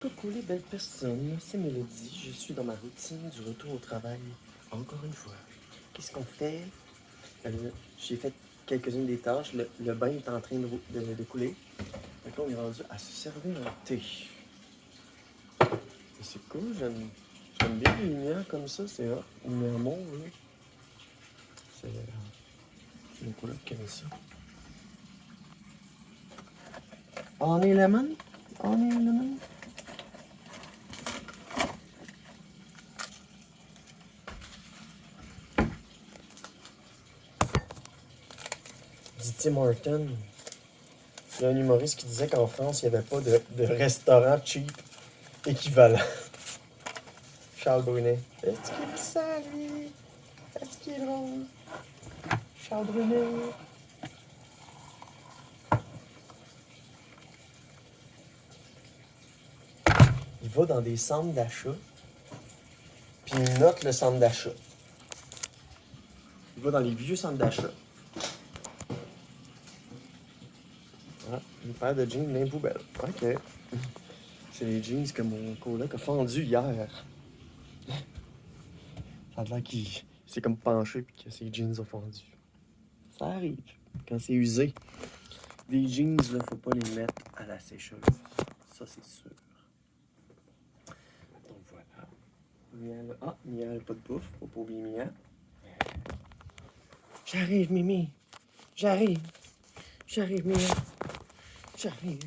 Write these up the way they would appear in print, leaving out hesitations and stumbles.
Coucou les belles personnes, c'est Mélodie, je suis dans ma routine du retour au travail, encore une fois. Qu'est-ce qu'on fait? J'ai fait quelques-unes des tâches, le bain est en train de couler. Donc là, on est rendu à se servir un thé. Et c'est cool, j'aime bien les lumières comme ça, c'est hot. Lumière mauve, là. C'est mon coloc qui aime ça. Honey lemon? Honey lemon? Dit Tim Horton. Il y a un humoriste qui disait qu'en France, il n'y avait pas de restaurant cheap équivalent. Charles Brunet. Est-ce qu'il est ça, lui? Est-ce qu'il est drôle? Charles Brunet. Il va dans des centres d'achat, puis il note le centre d'achat. Il va dans les vieux centres d'achat. Ah, une paire de jeans bien poubelle. OK. C'est les jeans que mon coloc a fendu hier. Ça a l'air qu'il s'est comme penché puis que ses jeans ont fondu. Ça arrive. Quand c'est usé, des jeans, là, faut pas les mettre à la sécheuse. Ça, c'est sûr. Donc voilà. Mia, ah, Mia, elle a pas de bouffe. Faut pas oublier Mia. J'arrive, Mimi. J'arrive. J'arrive, Mia. J'arrive.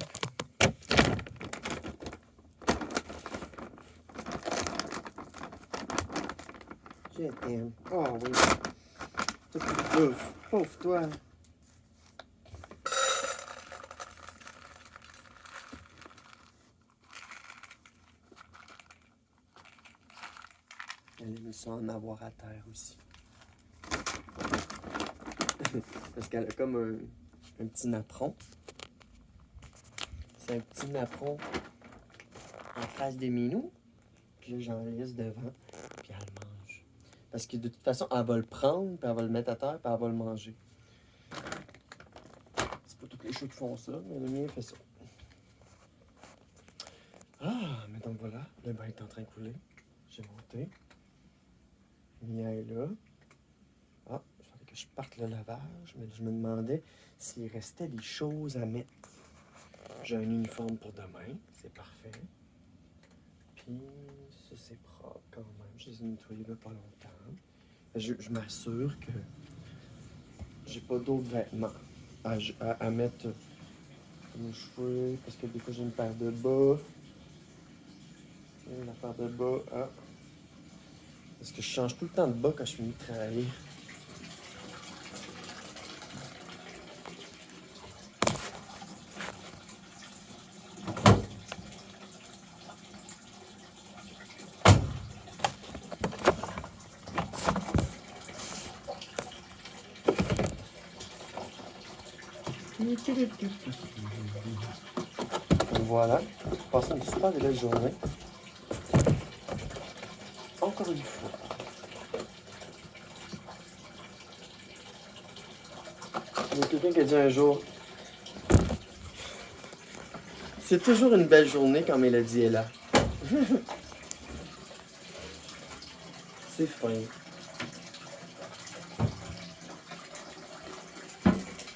Je t'aime. Oh oui. T'as plus de bouffe. Pauvre toi. Elle aime ça en avoir à terre aussi. Parce qu'elle a comme un petit napperon. C'est un petit napperon en face des minous. Puis là, j'en laisse devant. Puis elle mange. Parce que de toute façon, elle va le prendre, puis elle va le mettre à terre, puis elle va le manger. C'est pas tous les chats qui font ça, mais le mien fait ça. Ah, mais donc voilà, le bain est en train de couler. J'ai monté. Mia est là. Ah, il fallait que je parte le lavage, mais je me demandais s'il restait des choses à mettre. J'ai un uniforme pour demain, c'est parfait. Puis, ça c'est propre quand même. Je les ai nettoyés là pas longtemps. Je m'assure que j'ai pas d'autres vêtements à mettre aux cheveux, parce que des fois j'ai une paire de bas. La paire de bas, ah. Parce que je change tout le temps de bas quand je finis de travailler. Donc voilà, passez une super belle journée. Encore une fois. Il y a quelqu'un qui a dit un jour, c'est toujours une belle journée quand Mélodie est là. C'est fin.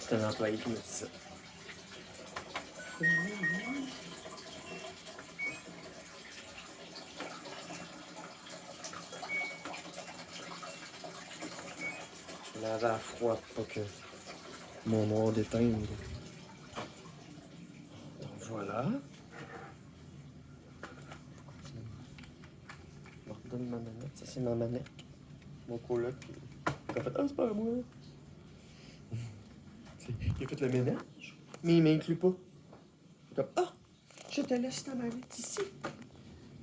C'est un employé qui me dit ça. Je vais laver à froid pour pas que mon noir déteigne. Donc voilà. Je me redonne ma manette. Ça, c'est ma manette. Mon coloc. Il a fait, ah, c'est pas à moi. Il a fait le ménage, mais il m'inclut pas. Comme, ah, je te laisse ta manette ici.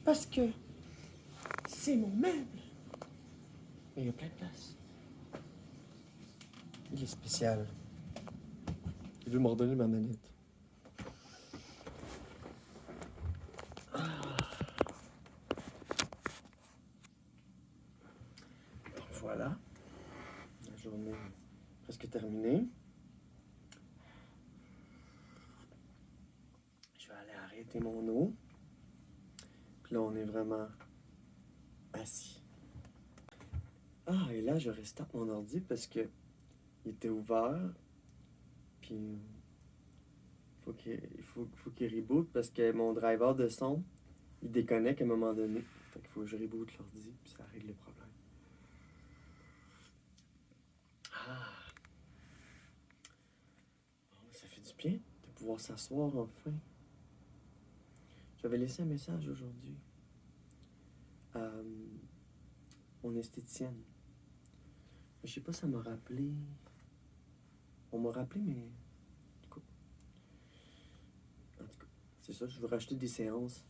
Parce que c'est mon meuble. Mais il y a plein de place. Il est spécial. Il veut me redonner ma manette. Donc voilà. La journée est presque terminée. Je vais aller arrêter mon eau. Là, on est vraiment assis. Ah, et là, je restarte mon ordi parce que il était ouvert. Puis, faut qu'il reboot parce que mon driver de son, il déconnecte à un moment donné. Fait qu'il faut que je reboot l'ordi, puis ça règle le problème. Ah, bon, ça fait du bien de pouvoir s'asseoir enfin. J'avais laissé un message aujourd'hui à mon esthéticienne. Je sais pas si ça m'a rappelé. On m'a rappelé, mais. En tout cas, c'est ça, je veux racheter des séances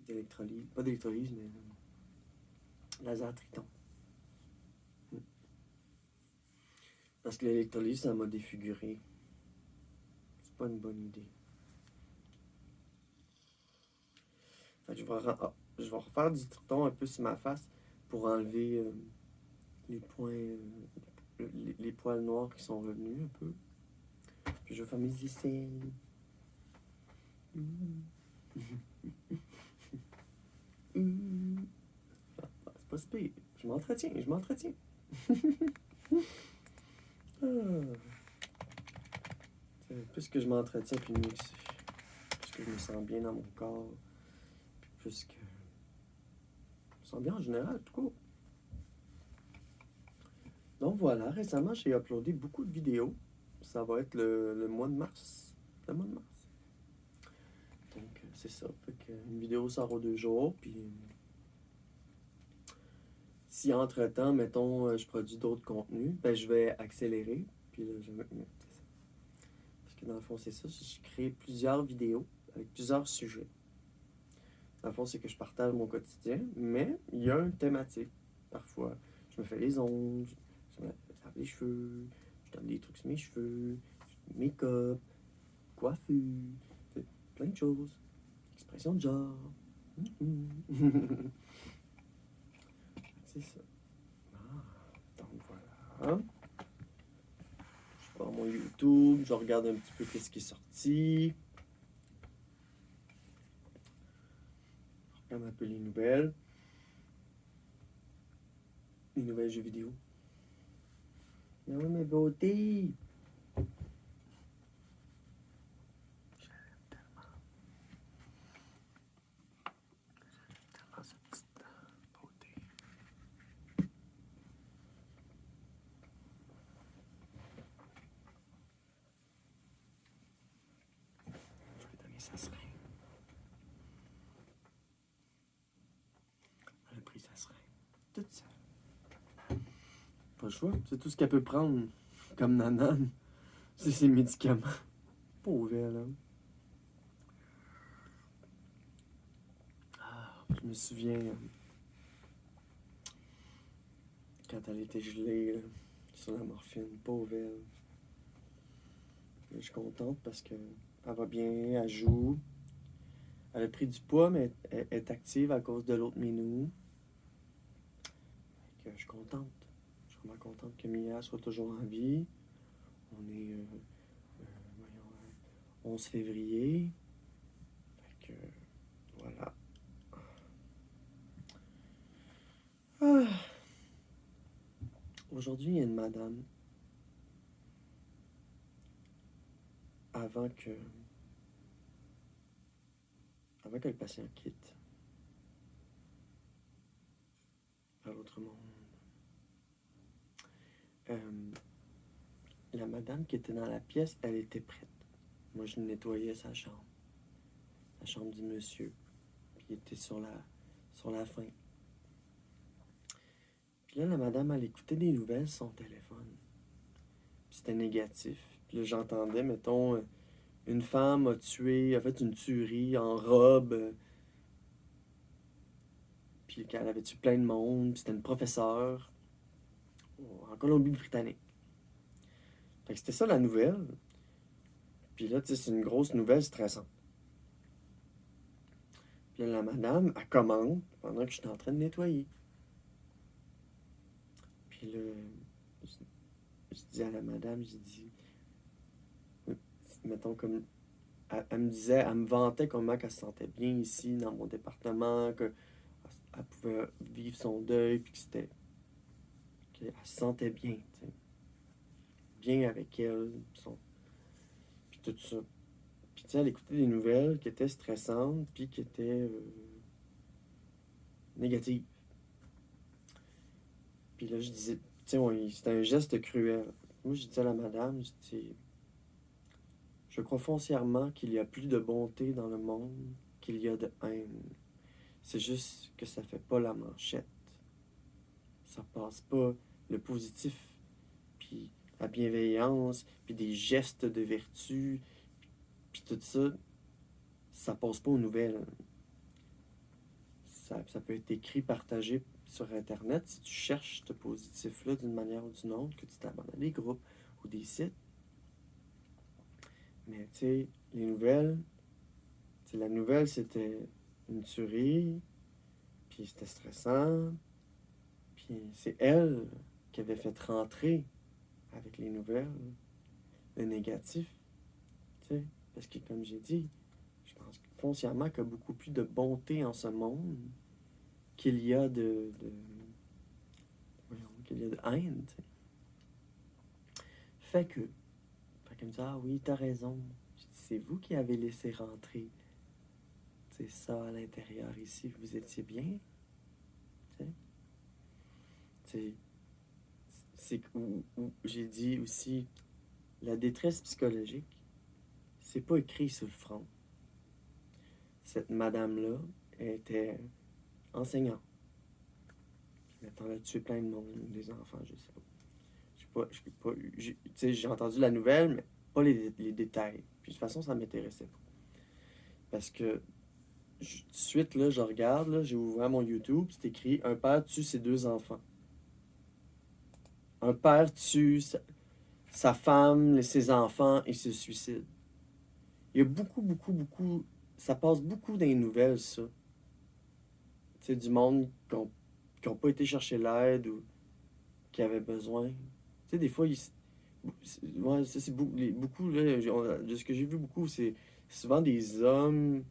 d'électrolyse. Pas d'électrolyse, mais laser triton. Parce que l'électrolyse, ça m'a défiguré. C'est pas une bonne idée. Fait que je vais refaire du triton un peu sur ma face pour enlever les points, les poils noirs qui sont revenus un peu. Puis je vais faire mes aisselles. C'est pas si pire. Je m'entretiens. Plus que je m'entretiens, puis mieux que c'est. Plus que je me sens bien dans mon corps. Puis plus que. Je me sens bien en général, tout court. Donc voilà, récemment, j'ai uploadé beaucoup de vidéos. Ça va être le mois de mars. Le mois de mars. Donc, c'est ça. Fait que une vidéo sort aux 2 jours, puis si entre-temps, mettons, je produis d'autres contenus, ben je vais accélérer. Puis là, c'est ça. Parce que dans le fond, c'est ça. Je crée plusieurs vidéos avec plusieurs sujets. Dans le fond, c'est que je partage mon quotidien, mais il y a une thématique. Parfois, je me fais les ongles, je me lave les cheveux, je donne des trucs sur mes cheveux, make-up, coiffure, plein de choses. Expression de genre. C'est ça. Donc voilà. Je pars mon YouTube, je regarde un petit peu ce qui est sorti. Je regarde un peu les nouvelles. Les nouvelles jeux vidéo. Mais oui, mes beautés! Tellement cette petite beauté. Je vais donner sa seringue. Elle a pris sa seringue. Toute seule. Pas le choix. C'est tout ce qu'elle peut prendre comme nanane. C'est ses médicaments. Pauvre elle, hein. Je me souviens quand elle était gelée là, sur la morphine. Pauvre elle. Mais je suis contente parce que elle va bien, elle joue. Elle a pris du poids, mais elle est active à cause de l'autre minou. Je suis contente. Je suis vraiment contente que Mia soit toujours en vie. On est voyons, 11 février. Fait que voilà. Ah. Aujourd'hui, il y a une madame. Avant que le patient quitte vers l'autre monde. La madame qui était dans la pièce, elle était prête. Moi, je nettoyais sa chambre du monsieur. Puis il était sur la fin. Puis là, la madame, elle écoutait des nouvelles sur son téléphone. Puis c'était négatif. Puis là, j'entendais, mettons, une femme a fait une tuerie en robe. Puis qu'elle avait tué plein de monde. Puis c'était une professeure en Colombie-Britannique. Fait que c'était ça la nouvelle. Puis là, tu sais, c'est une grosse nouvelle stressante. Puis là, la madame, elle commande pendant que je suis en train de nettoyer. Puis là, je dis à la madame, j'ai dit, mettons comme, elle me disait, elle me vantait comment elle se sentait bien ici, dans mon département, qu'elle pouvait vivre son deuil, puis qu'elle se sentait bien, tu sais, bien avec elle, puis tout ça. Puis tu sais, elle écoutait des nouvelles qui étaient stressantes, puis qui étaient négatives. Puis là, je disais, tu sais, c'était un geste cruel. Moi, je disais à la madame, je dis, je crois foncièrement qu'il y a plus de bonté dans le monde qu'il y a de haine. C'est juste que ça fait pas la manchette. Ça passe pas le positif, puis la bienveillance, puis des gestes de vertu, puis tout ça, ça passe pas aux nouvelles. Ça peut être écrit, partagé sur Internet si tu cherches ce positif-là d'une manière ou d'une autre, que tu t'abonnes à des groupes ou des sites. Mais tu sais, les nouvelles, la nouvelle c'était une tuerie, puis c'était stressant, puis c'est elle qui avait fait rentrer avec les nouvelles le négatif, tu sais, parce que comme j'ai dit, je pense foncièrement qu'il y a beaucoup plus de bonté en ce monde qu'il y a qu'il y a de haine, tu sais. Fait que, fait qu'elle me dit, ah oui, t'as raison. Je dis, c'est vous qui avez laissé rentrer, c'est ça à l'intérieur ici, vous étiez bien, tu sais. C'est où j'ai dit aussi, la détresse psychologique, c'est pas écrit sur le front. Cette madame-là était enseignante. Puis maintenant, elle a tué plein de monde, des enfants, je sais pas. J'ai entendu la nouvelle, mais pas les détails. Puis de toute façon, ça m'intéressait pas. Parce que tout de suite, là, je regarde, là, j'ai ouvert mon YouTube, c'est écrit « Un père tue ses 2 enfants ». Un père tue sa femme, ses enfants et se suicide. Il y a beaucoup, ça passe beaucoup dans les nouvelles, ça. Tu sais, du monde qui ont pas été chercher l'aide ou qui avaient besoin. Tu sais, des fois, ouais, ça, c'est beaucoup, là, de ce que j'ai vu beaucoup, c'est souvent des hommes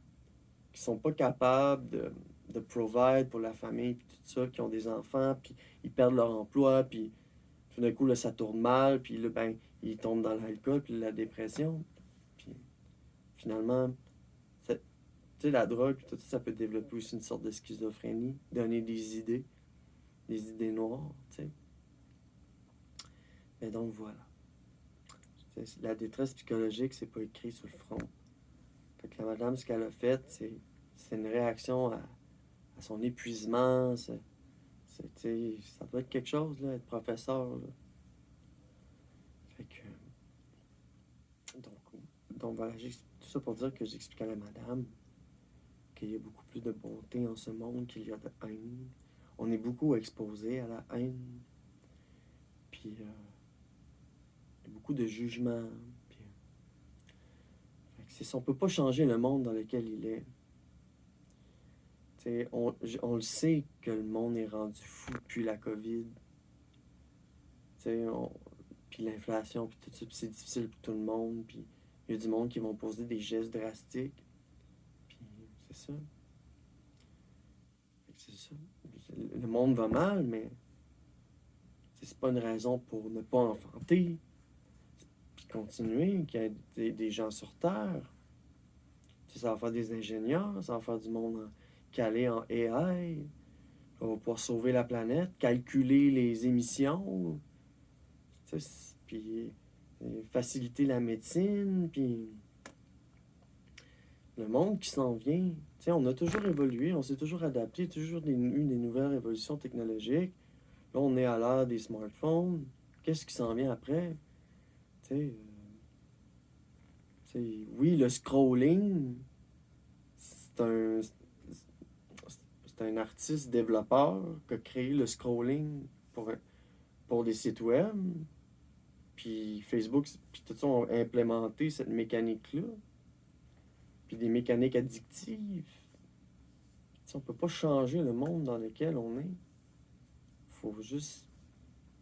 qui sont pas capables de provide pour la famille, puis tout ça, qui ont des enfants, puis ils perdent leur emploi, puis tout d'un coup, là, ça tourne mal, puis là, ben, ils tombent dans l'alcool, puis la dépression. Puis finalement, tu sais, la drogue, tout ça, ça peut développer aussi une sorte de schizophrénie, donner des idées noires, tu sais. Mais donc voilà. La détresse psychologique, c'est pas écrit sur le front. Fait que la madame, ce qu'elle a fait, c'est une réaction à son épuisement. Ça doit être quelque chose, là, être professeur. Là. Fait que, donc voilà, tout ça pour dire que j'explique à la madame qu'il y a beaucoup plus de bonté en ce monde qu'il y a de haine. On est beaucoup exposé à la haine. Puis, il y a beaucoup de jugement. Puis, c'est ça, on peut pas changer le monde dans lequel il est. On le sait que le monde est rendu fou depuis la COVID. Puis l'inflation, puis tout ça, puis c'est difficile pour tout le monde. Puis il y a du monde qui vont poser des gestes drastiques. Puis c'est ça. C'est ça. Le monde va mal, mais c'est pas une raison pour ne pas enfanter. Puis continuer, qu'il y ait des gens sur Terre. Ça va faire des ingénieurs, ça va faire du monde calé en AI. On va pouvoir sauver la planète, calculer les émissions, puis faciliter la médecine, puis le monde qui s'en vient. On a toujours évolué, on s'est toujours adapté, toujours eu des nouvelles révolutions technologiques. Là, on est à l'ère des smartphones. Qu'est-ce qui s'en vient après? Oui, le scrolling, c'est un artiste développeur qui a créé le scrolling pour des sites web. Puis Facebook, puis tout ça ont implémenté cette mécanique-là. Puis des mécaniques addictives. On peut pas changer le monde dans lequel on est. Faut juste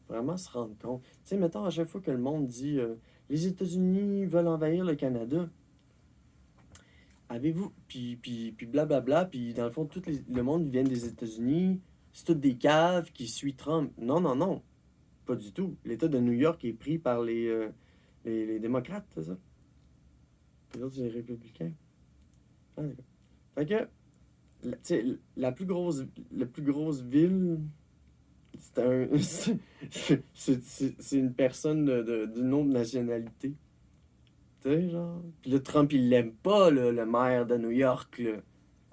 vraiment se rendre compte. Tu sais, mettons, à chaque fois que le monde dit les États-Unis veulent envahir le Canada, avez-vous. Puis blablabla, puis dans le fond, le monde vient des États-Unis, c'est toutes des caves qui suivent Trump. Non, non, non, pas du tout. L'État de New York est pris par les démocrates, c'est ça? Les autres, c'est les républicains. Ah, d'accord. Fait que, tu sais, la plus grosse ville, c'est un. C'est une personne d'une autre nationalité. Tu sais, genre. Puis là, Trump, il l'aime pas, là, le maire de New York, là.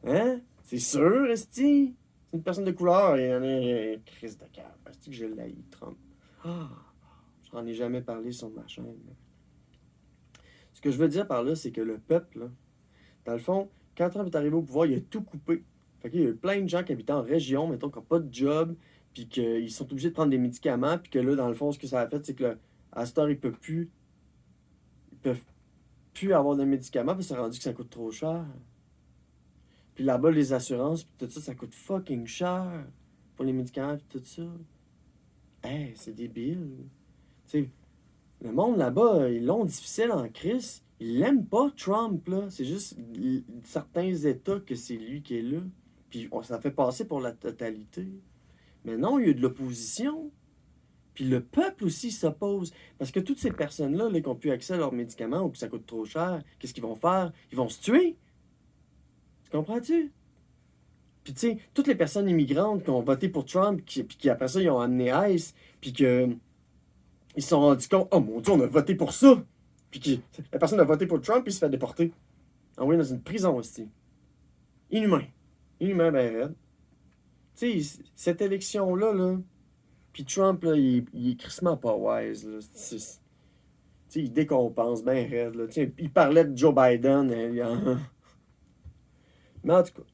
Hein? C'est sûr, esti? C'est une personne de couleur et on est Chris de cœur. Est-ce que je l'haïs, Trump? Ah, je n'en ai jamais parlé sur ma chaîne. Ce que je veux dire par là, c'est que le peuple, là, dans le fond, quand Trump est arrivé au pouvoir, il a tout coupé. Fait qu'il y a eu plein de gens qui habitaient en région, mettons, qui n'ont pas de job, puis qu'ils sont obligés de prendre des médicaments, puis que là, dans le fond, ce que ça a fait, c'est que là, à cette heure, ils peuvent plus avoir de médicaments, parce que c'est rendu que ça coûte trop cher. Puis là-bas, les assurances, puis tout ça, ça coûte fucking cher pour les médicaments, puis tout ça. Hey, c'est débile. Tu sais, le monde là-bas, ils l'ont difficile en crise. Ils l'aiment pas, Trump, là. C'est juste certains États que c'est lui qui est là. Puis ça fait passer pour la totalité. Mais non, il y a de l'opposition. Puis le peuple aussi s'oppose. Parce que toutes ces personnes-là là, qui ont plus accès à leurs médicaments ou que ça coûte trop cher, qu'est-ce qu'ils vont faire? Ils vont se tuer. Tu comprends-tu? Puis tu sais, toutes les personnes immigrantes qui ont voté pour Trump, puis qui après ça, ils ont amené ICE, puis que ils se sont rendus compte, oh mon Dieu, on a voté pour ça. Puis la personne a voté pour Trump, puis il se fait déporter. Envoyé dans une prison aussi. Inhumain. Inhumain, ben raide. Tu sais, cette élection-là, là, puis Trump, là, il est crissement pas wise. Là. Tu sais, il décompense bien raide. Là. Tu sais, il parlait de Joe Biden. Mais en tout cas,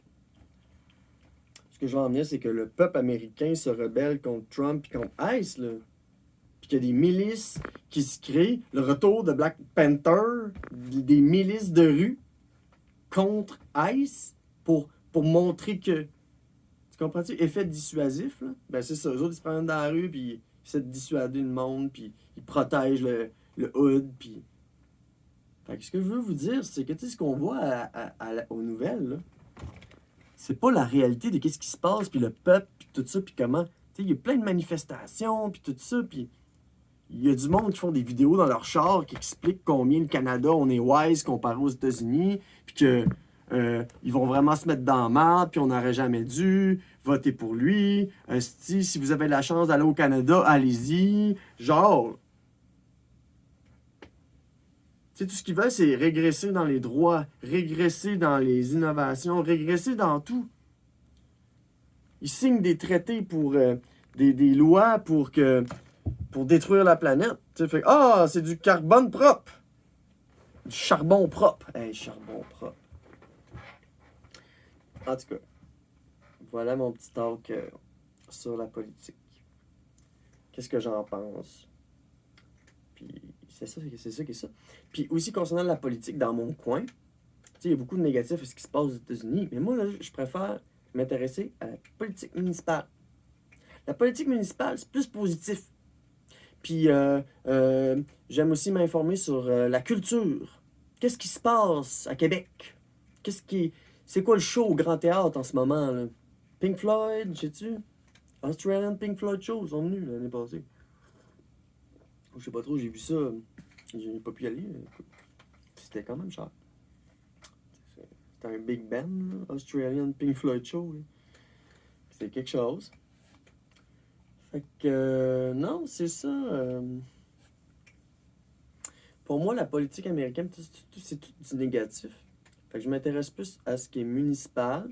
ce que je veux en venir, c'est que le peuple américain se rebelle contre Trump et contre ICE, là. Puis qu'il y a des milices qui se créent. Le retour de Black Panther, des milices de rue contre ICE pour montrer que. Tu comprends-tu? Effet dissuasif, là. Ben c'est ça. Eux autres, ils se prennent dans la rue, puis ils essaient de dissuader le monde, puis ils protègent le hood, puis. Fait que ce que je veux vous dire, c'est que, tu sais, ce qu'on voit aux nouvelles, là, c'est pas la réalité de qu'est-ce qui se passe, puis le peuple, puis tout ça, puis comment. Tu sais, il y a plein de manifestations, puis tout ça, puis. Il y a du monde qui font des vidéos dans leur char qui expliquent combien le Canada, on est wise comparé aux États-Unis, puis que ils vont vraiment se mettre dans la merde, puis on n'aurait jamais dû voter pour lui. Si vous avez la chance d'aller au Canada, allez-y. Genre, tu sais, tout ce qu'ils veulent, c'est régresser dans les droits, régresser dans les innovations, régresser dans tout. Ils signent des traités pour des lois pour détruire la planète. Tu sais, fait c'est du carbone propre. Du charbon propre. Hey, charbon propre. En tout cas, voilà mon petit talk sur la politique. Qu'est-ce que j'en pense? Puis c'est ça qui est ça. Puis aussi concernant la politique dans mon coin, tu sais, il y a beaucoup de négatifs à ce qui se passe aux États-Unis, mais moi, là, je préfère m'intéresser à la politique municipale. La politique municipale, c'est plus positif. Puis j'aime aussi m'informer sur la culture. Qu'est-ce qui se passe à Québec? C'est quoi le show au Grand Théâtre en ce moment? Là? Pink Floyd, sais-tu? Australian Pink Floyd Show, ils sont venus l'année passée. Je sais pas trop, j'ai vu ça. J'ai pas pu y aller. C'était quand même cher. C'était un big band, là, Australian Pink Floyd Show. C'est quelque chose. Fait que, non, c'est ça. Pour moi, la politique américaine, c'est tout du négatif. Fait que je m'intéresse plus à ce qui est municipal.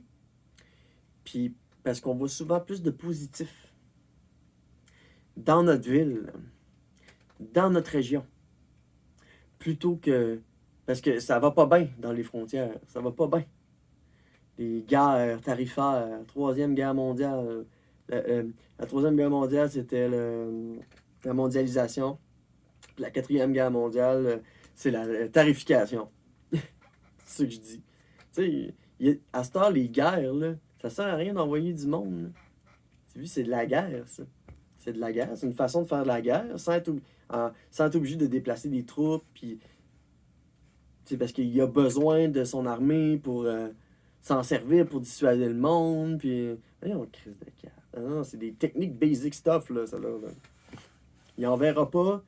Puis, parce qu'on voit souvent plus de positif dans notre ville, dans notre région. Plutôt que. Parce que ça va pas bien dans les frontières. Ça va pas bien. Les guerres tarifaires, Troisième Guerre mondiale. La Troisième Guerre mondiale, c'était la mondialisation. Puis la Quatrième Guerre mondiale, c'est la tarification. C'est ce que je dis. Tu sais, à cette heure, les guerres, là, ça sert à rien d'envoyer du monde. Là. Tu vois, c'est de la guerre, ça. C'est de la guerre. C'est une façon de faire de la guerre sans être obligé de déplacer des troupes. Puis, sais, parce qu'il a besoin de son armée pour s'en servir pour dissuader le monde. Puis, voyons, crise de carte. Ah non, c'est des techniques basic stuff, là, ça là. Il enverra pas.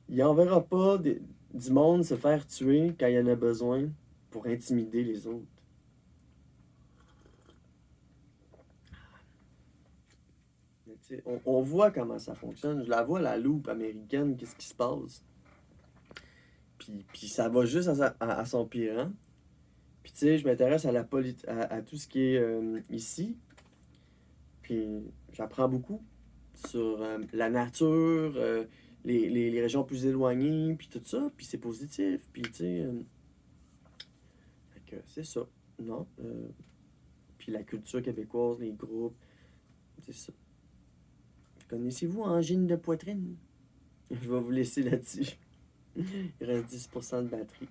Il enverra pas du monde se faire tuer quand il en a besoin pour intimider les autres. Mais tu sais, on voit comment ça fonctionne. Je la vois, la loupe américaine, qu'est-ce qui se passe. Puis ça va juste à s'empirant. Puis tu sais, je m'intéresse à à tout ce qui est ici. Puis j'apprends beaucoup sur la nature, les régions plus éloignées, puis tout ça. Puis c'est positif. Puis tu sais, fait que c'est ça. Non? Puis la culture québécoise, les groupes, c'est ça. Connaissez-vous Angine de poitrine? Je vais vous laisser là-dessus. Il reste 10% de batterie.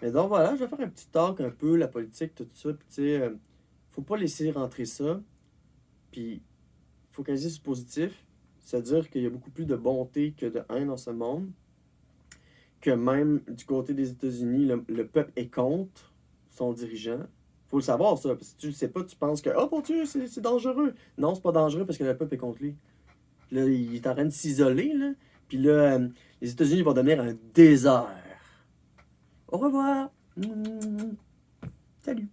Mais donc voilà, je vais faire un petit talk un peu, la politique, tout ça. Puis tu sais, faut pas laisser rentrer ça. Puis focaliser sur le positif. C'est-à-dire qu'il y a beaucoup plus de bonté que de haine dans ce monde. Que même du côté des États-Unis, le peuple est contre son dirigeant. Faut le savoir, ça. Parce que si tu le sais pas, tu penses que, oh mon Dieu, c'est dangereux. Non, c'est pas dangereux parce que le peuple est contre lui. Puis là, il est en train de s'isoler, là. Puis là, les États-Unis vont devenir un désert. Au revoir. Salut.